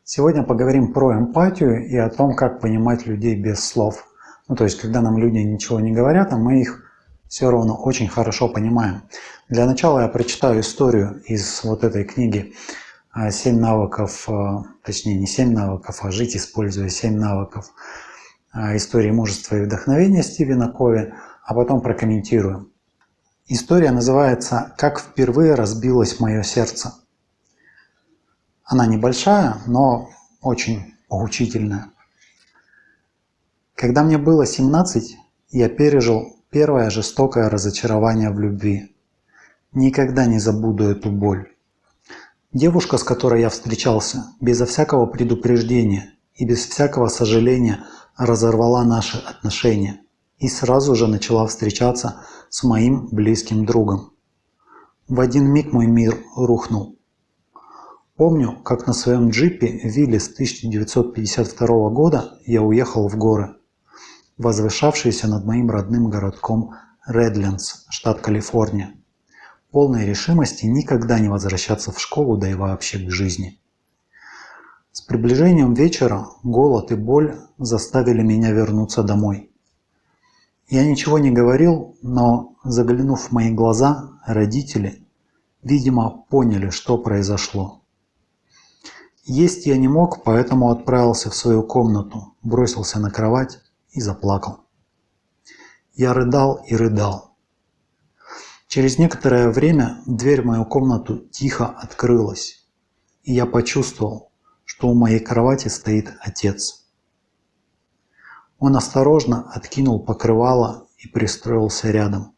Сегодня поговорим про эмпатию и о том, как понимать людей без слов. То есть, когда нам люди ничего не говорят, а мы их все равно очень хорошо понимаем. Для начала я прочитаю историю из вот этой книги «7 навыков», точнее не 7 навыков, а «Жить, используя 7 навыков» истории мужества и вдохновения Стивена Кови, а потом прокомментирую. История называется «Как впервые разбилось мое сердце». Она небольшая, но очень поучительная. Когда мне было 17, я пережил первое жестокое разочарование в любви. Никогда не забуду эту боль. Девушка, с которой я встречался, безо всякого предупреждения и без всякого сожаления разорвала наши отношения и сразу же начала встречаться с моим близким другом. В один миг мой мир рухнул. Помню, как на своем джипе Willys 1952 года я уехал в горы, возвышавшиеся над моим родным городком Редлендс, штат Калифорния, полной решимости никогда не возвращаться в школу, да и вообще к жизни. С приближением вечера голод и боль заставили меня вернуться домой. Я ничего не говорил, но, заглянув в мои глаза, родители, видимо, поняли, что произошло. Есть я не мог, поэтому отправился в свою комнату, бросился на кровать и заплакал. Я рыдал и рыдал. Через некоторое время дверь в мою комнату тихо открылась, и я почувствовал, что у моей кровати стоит отец. Он осторожно откинул покрывало и пристроился рядом.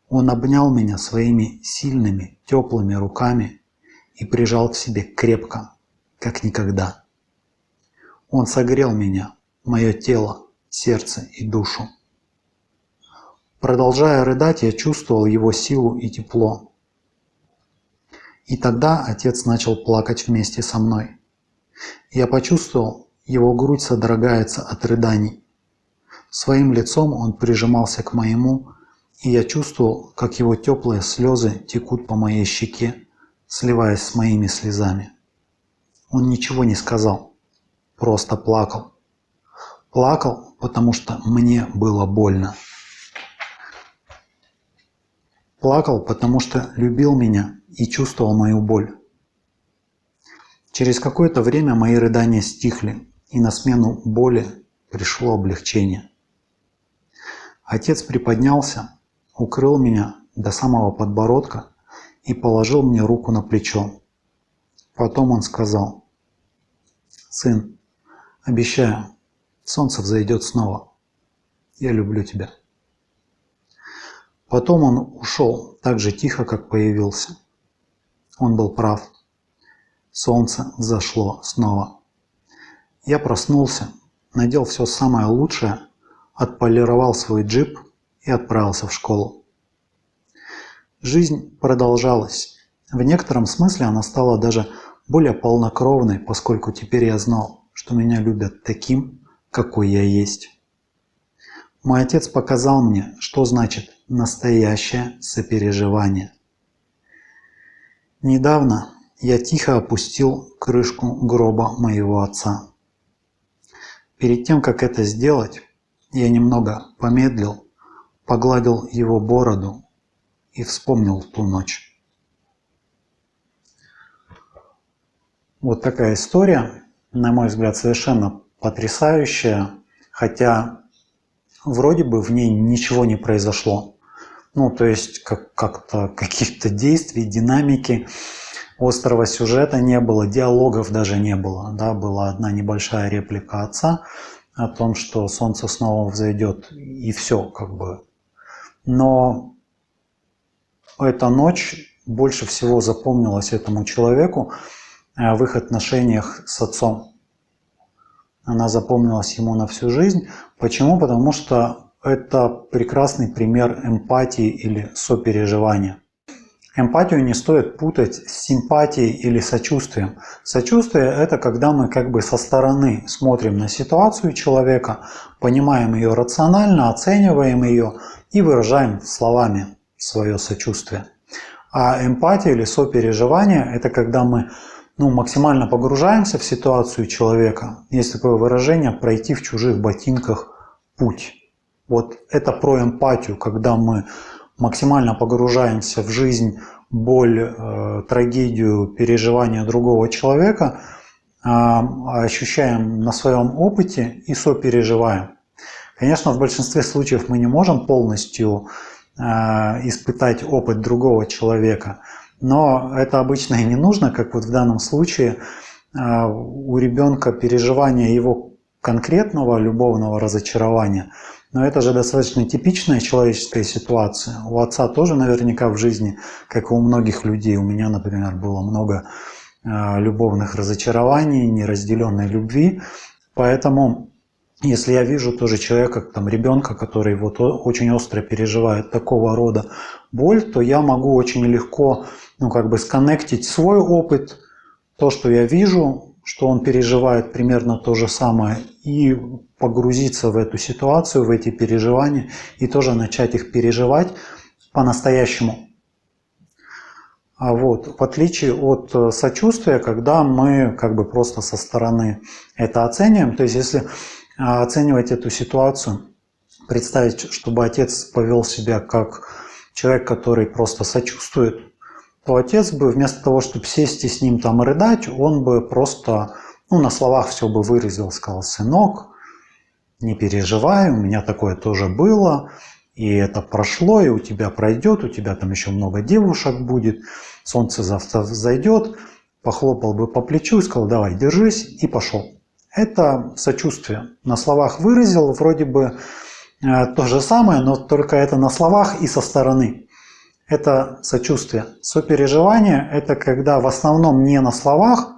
Он обнял меня своими сильными, теплыми руками и прижал к себе крепко, как никогда. Он согрел меня, мое тело, сердце и душу. Продолжая рыдать, я чувствовал его силу и тепло. И тогда отец начал плакать вместе со мной. Я почувствовал, его грудь содрогается от рыданий. Своим лицом он прижимался к моему, и я чувствовал, как его теплые слезы текут по моей щеке, сливаясь с моими слезами. Он ничего не сказал, просто плакал. Плакал, потому что мне было больно. Плакал, потому что любил меня и чувствовал мою боль. Через какое-то время мои рыдания стихли, и на смену боли пришло облегчение. Отец приподнялся, укрыл меня до самого подбородка и положил мне руку на плечо. Потом он сказал: «Сын, обещаю, солнце взойдет снова. Я люблю тебя». Потом он ушел так же тихо, как появился. Он был прав. Солнце взошло снова. Я проснулся, надел все самое лучшее, отполировал свой джип и отправился в школу. Жизнь продолжалась. В некотором смысле она стала даже более полнокровной, поскольку теперь я знал, что меня любят таким, какой я есть. Мой отец показал мне, что значит настоящее сопереживание. Недавно я тихо опустил крышку гроба моего отца. Перед тем, как это сделать, я немного помедлил, погладил его бороду и вспомнил ту ночь. Вот такая история, на мой взгляд, совершенно потрясающая, хотя вроде бы в ней ничего не произошло. То есть как-то каких-то действий, динамики, острого сюжета не было, диалогов даже не было. Да, была одна небольшая реплика отца о том, что солнце снова взойдет, и все как бы. Но эта ночь больше всего запомнилась этому человеку в их отношениях с отцом. Она запомнилась ему на всю жизнь. Почему? Потому что это прекрасный пример эмпатии или сопереживания. Эмпатию не стоит путать с симпатией или сочувствием. Сочувствие – это когда мы как бы со стороны смотрим на ситуацию человека, понимаем ее рационально, оцениваем ее и выражаем словами свое сочувствие. А эмпатия или сопереживание – это когда мы максимально погружаемся в ситуацию человека. Есть такое выражение «пройти в чужих ботинках путь». Вот это про эмпатию, когда мы максимально погружаемся в жизнь, боль, трагедию, переживания другого человека, ощущаем на своем опыте и сопереживаем. Конечно, в большинстве случаев мы не можем полностью испытать опыт другого человека, но это обычно и не нужно, как вот в данном случае у ребенка переживание его конкретного любовного разочарования. Но это же достаточно типичная человеческая ситуация. У отца тоже наверняка в жизни, как и у многих людей, у меня, например, было много любовных разочарований, неразделенной любви. Поэтому, если я вижу тоже человека, там, ребенка, который вот очень остро переживает такого рода боль, то я могу очень легко сконнектить свой опыт, то, что я вижу, что он переживает примерно то же самое, и погрузиться в эту ситуацию, в эти переживания, и тоже начать их переживать по-настоящему. В отличие от сочувствия, когда мы просто со стороны это оцениваем, то есть если оценивать эту ситуацию, представить, чтобы отец повел себя как человек, который просто сочувствует, то отец бы вместо того, чтобы сесть и с ним там рыдать, он бы просто на словах все бы выразил, сказал: «Сынок, не переживай, у меня такое тоже было, и это прошло, и у тебя пройдет, у тебя там еще много девушек будет, солнце завтра взойдет», похлопал бы по плечу и сказал: «Давай, держись», и пошел. Это сочувствие. На словах выразил, вроде бы то же самое, но только это на словах и со стороны. Это сочувствие. Сопереживание – это когда в основном не на словах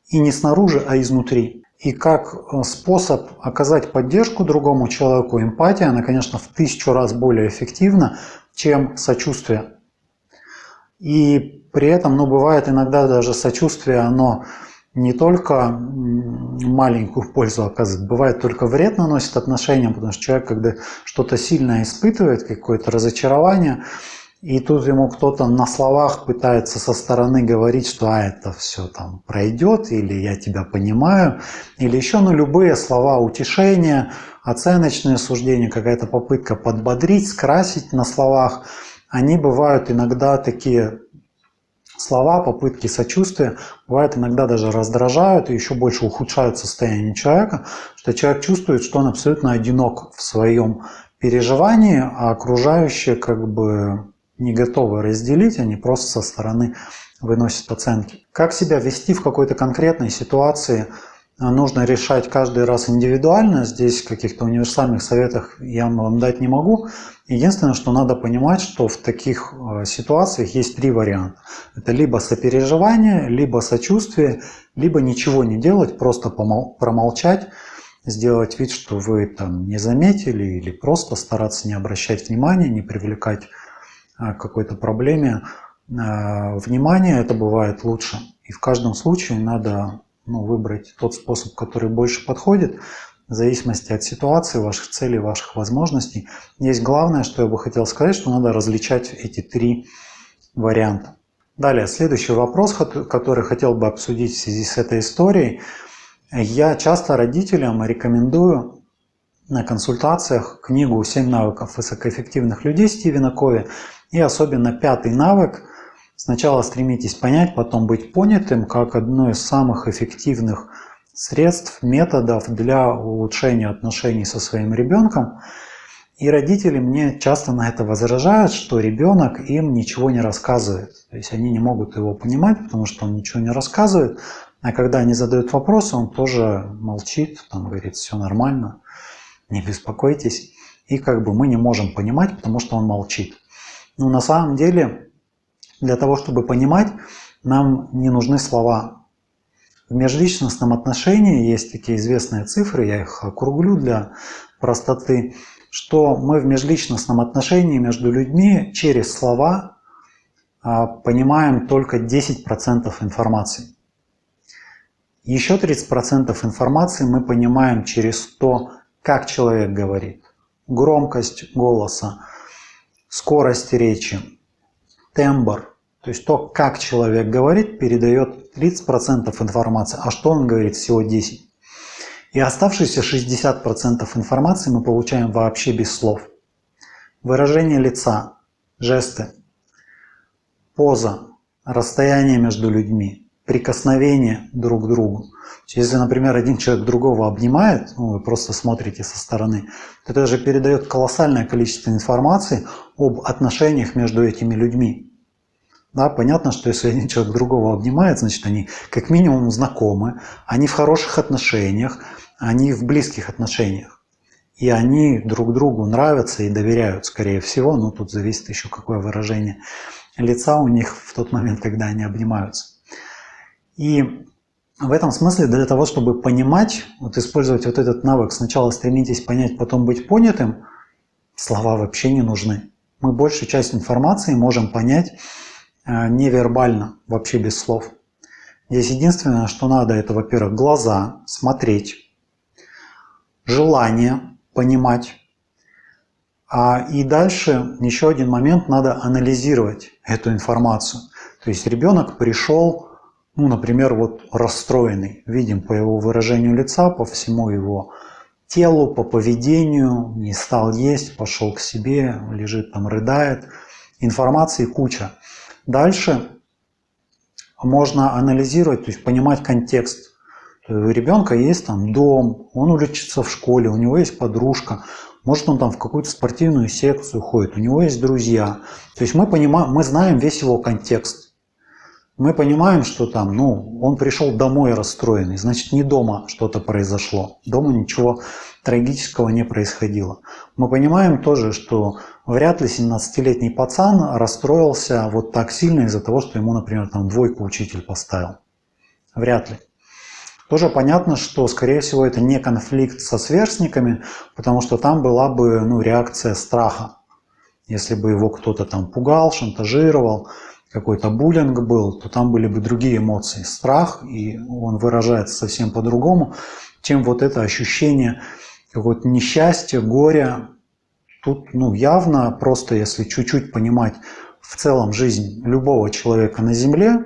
и не снаружи, а изнутри. И как способ оказать поддержку другому человеку, эмпатия, она, конечно, в 1000 раз более эффективна, чем сочувствие. И при этом, бывает иногда даже сочувствие, оно не только маленькую пользу оказывает, бывает только вред наносит отношениям, потому что человек, когда что-то сильное испытывает, какое-то разочарование, и тут ему кто-то на словах пытается со стороны говорить, что это все там пройдет, или я тебя понимаю, или еще любые слова утешения, оценочные суждения, какая-то попытка подбодрить, скрасить на словах, они бывают иногда такие слова, попытки сочувствия, бывают иногда даже раздражают и еще больше ухудшают состояние человека, что человек чувствует, что он абсолютно одинок в своем переживании, а окружающие не готовы разделить, они просто со стороны выносят оценки. Как себя вести в какой-то конкретной ситуации, нужно решать каждый раз индивидуально. Здесь каких-то универсальных советов я вам дать не могу. Единственное, что надо понимать, что в таких ситуациях есть 3 варианта. Это либо сопереживание, либо сочувствие, либо ничего не делать, просто промолчать, сделать вид, что вы там не заметили, или просто стараться не обращать внимания, не привлекать к какой-то проблеме внимание, это бывает лучше. И в каждом случае надо выбрать тот способ, который больше подходит, в зависимости от ситуации, ваших целей, ваших возможностей. Здесь главное, что я бы хотел сказать, что надо различать эти 3 варианта. Далее, следующий вопрос, который хотел бы обсудить в связи с этой историей. Я часто родителям рекомендую на консультациях книгу «7 навыков высокоэффективных людей» Стивена Кови. И особенно 5-й навык. Сначала стремитесь понять, потом быть понятым, как одно из самых эффективных средств, методов для улучшения отношений со своим ребенком. И родители мне часто на это возражают, что ребенок им ничего не рассказывает. То есть они не могут его понимать, потому что он ничего не рассказывает. А когда они задают вопросы, он тоже молчит, говорит: «Все нормально, не беспокойтесь». И мы не можем понимать, потому что он молчит. Но на самом деле, для того, чтобы понимать, нам не нужны слова. В межличностном отношении есть такие известные цифры, я их округлю для простоты, что мы в межличностном отношении между людьми через слова понимаем только 10% информации. Еще 30% информации мы понимаем через то, как человек говорит. Громкость голоса, скорость речи, тембр. То То есть то, как человек говорит, передает 30% информации, а что он говорит, всего 10%. И оставшиеся 60% информации мы получаем вообще без слов. Выражение лица, жесты, поза, расстояние между людьми, прикосновение друг к другу. Если, например, один человек другого обнимает, вы просто смотрите со стороны, то это же передает колоссальное количество информации об отношениях между этими людьми. Да, понятно, что если один человек другого обнимает, значит, они как минимум знакомы, они в хороших отношениях, они в близких отношениях. И они друг другу нравятся и доверяют, скорее всего. Но тут зависит еще, какое выражение лица у них в тот момент, когда они обнимаются. И в этом смысле для того, чтобы понимать, использовать этот навык, сначала стремитесь понять, потом быть понятым, слова вообще не нужны. Мы большую часть информации можем понять невербально, вообще без слов. Здесь единственное, что надо, это, во-первых, глаза, смотреть, желание понимать. И дальше еще один момент, надо анализировать эту информацию. То есть ребенок пришел, например, расстроенный. Видим по его выражению лица, по всему его телу, по поведению, не стал есть, пошел к себе, лежит там, рыдает. Информации куча. Дальше можно анализировать, то есть понимать контекст. У ребенка есть там дом, он учится в школе, у него есть подружка, может он там в какую-то спортивную секцию ходит, у него есть друзья. То есть мы знаем весь его контекст. Мы понимаем, что там, он пришел домой расстроенный, значит, не дома что-то произошло, дома ничего трагического не происходило. Мы понимаем тоже, что вряд ли 17-летний пацан расстроился вот так сильно из-за того, что ему, например, там двойку учитель поставил. Вряд ли. Тоже понятно, что, скорее всего, это не конфликт со сверстниками, потому что там была бы реакция страха. Если бы его кто-то там пугал, шантажировал, какой-то буллинг был, то там были бы другие эмоции. Страх, и он выражается совсем по-другому, чем вот это ощущение какого-то несчастья, горя. Тут явно просто, если чуть-чуть понимать в целом жизнь любого человека на Земле,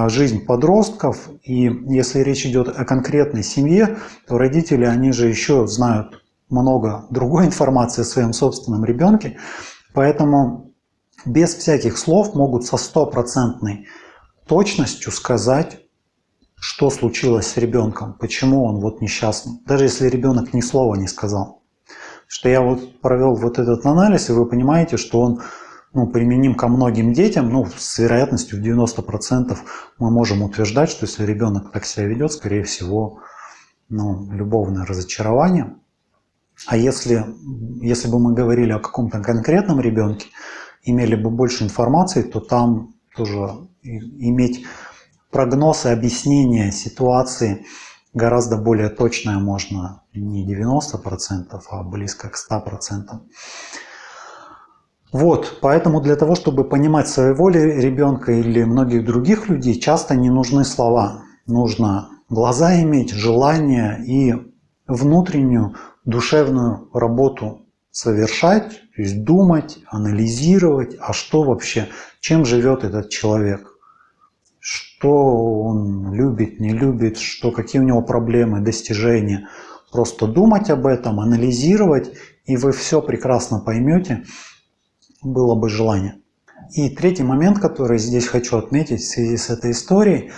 жизнь подростков, и если речь идет о конкретной семье, то родители, они же еще знают много другой информации о своем собственном ребенке, поэтому без всяких слов могут со 100% точностью сказать, что случилось с ребенком, почему он несчастный, даже если ребенок ни слова не сказал. Что я провел этот анализ, и вы понимаете, что он применим ко многим детям, с вероятностью в 90% мы можем утверждать, что если ребенок так себя ведет, скорее всего, любовное разочарование. А если бы мы говорили о каком-то конкретном ребенке, имели бы больше информации, то там тоже иметь прогноз и объяснение ситуации гораздо более точное можно, не 90%, а близко к 100%. Поэтому для того, чтобы понимать своего ребенка или многих других людей, часто не нужны слова. Нужно глаза иметь, желание и внутреннюю душевную работу совершать, то есть думать, анализировать, а что вообще, чем живет этот человек, что он любит, не любит, какие у него проблемы, достижения. Просто думать об этом, анализировать, и вы все прекрасно поймете, было бы желание. И третий момент, который здесь хочу отметить в связи с этой историей,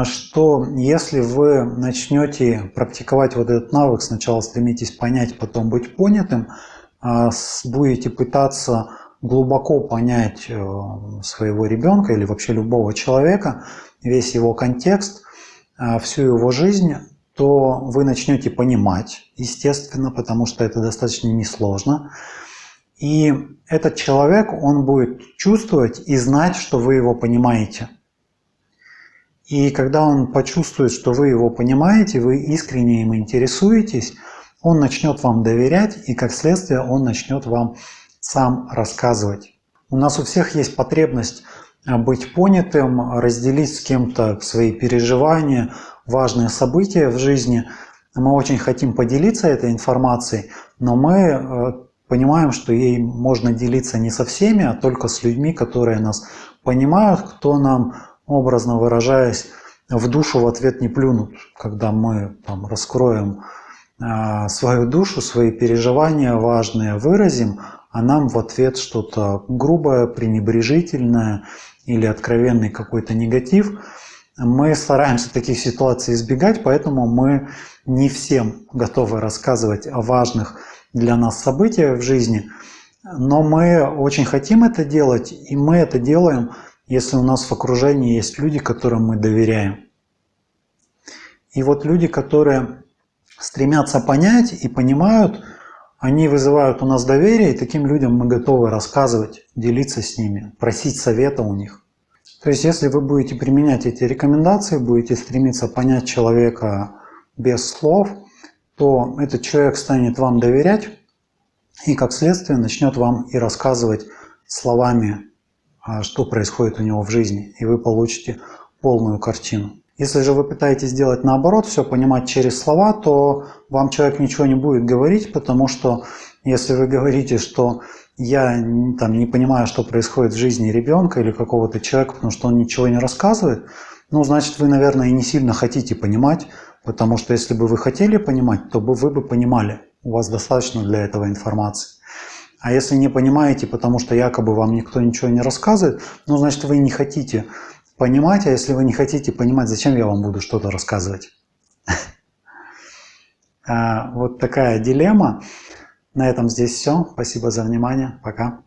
что если вы начнете практиковать этот навык, сначала стремитесь понять, потом быть понятым, будете пытаться глубоко понять своего ребенка или вообще любого человека, весь его контекст, всю его жизнь, то вы начнете понимать, естественно, потому что это достаточно несложно. И этот человек, он будет чувствовать и знать, что вы его понимаете. И когда он почувствует, что вы его понимаете, вы искренне им интересуетесь, он начнет вам доверять, и как следствие он начнет вам сам рассказывать. У нас у всех есть потребность быть понятым, разделить с кем-то свои переживания, важные события в жизни. Мы очень хотим поделиться этой информацией, но мы понимаем, что ей можно делиться не со всеми, а только с людьми, которые нас понимают, кто нам, образно выражаясь, в душу в ответ не плюнут, когда мы там раскроем свою душу, свои переживания важные выразим, а нам в ответ что-то грубое, пренебрежительное или откровенный какой-то негатив. Мы стараемся таких ситуаций избегать, поэтому мы не всем готовы рассказывать о важных для нас событиях в жизни, но мы очень хотим это делать, и мы это делаем, если у нас в окружении есть люди, которым мы доверяем. И вот люди, которые стремятся понять и понимают, они вызывают у нас доверие, и таким людям мы готовы рассказывать, делиться с ними, просить совета у них. То есть, если вы будете применять эти рекомендации, будете стремиться понять человека без слов, то этот человек станет вам доверять и, как следствие, начнет вам и рассказывать словами, что происходит у него в жизни, и вы получите полную картину. Если же вы пытаетесь сделать наоборот, все понимать через слова, то вам человек ничего не будет говорить, потому что если вы говорите, что я там не понимаю, что происходит в жизни ребенка или какого-то человека, потому что он ничего не рассказывает, ну, значит, вы, наверное, и не сильно хотите понимать, потому что если бы вы хотели понимать, то вы бы понимали, у вас достаточно для этого информации. А если не понимаете, потому что якобы вам никто ничего не рассказывает, ну, значит, вы не хотите понимать, а если вы не хотите понимать, зачем я вам буду что-то рассказывать? Вот такая дилемма. На этом здесь все. Спасибо за внимание. Пока.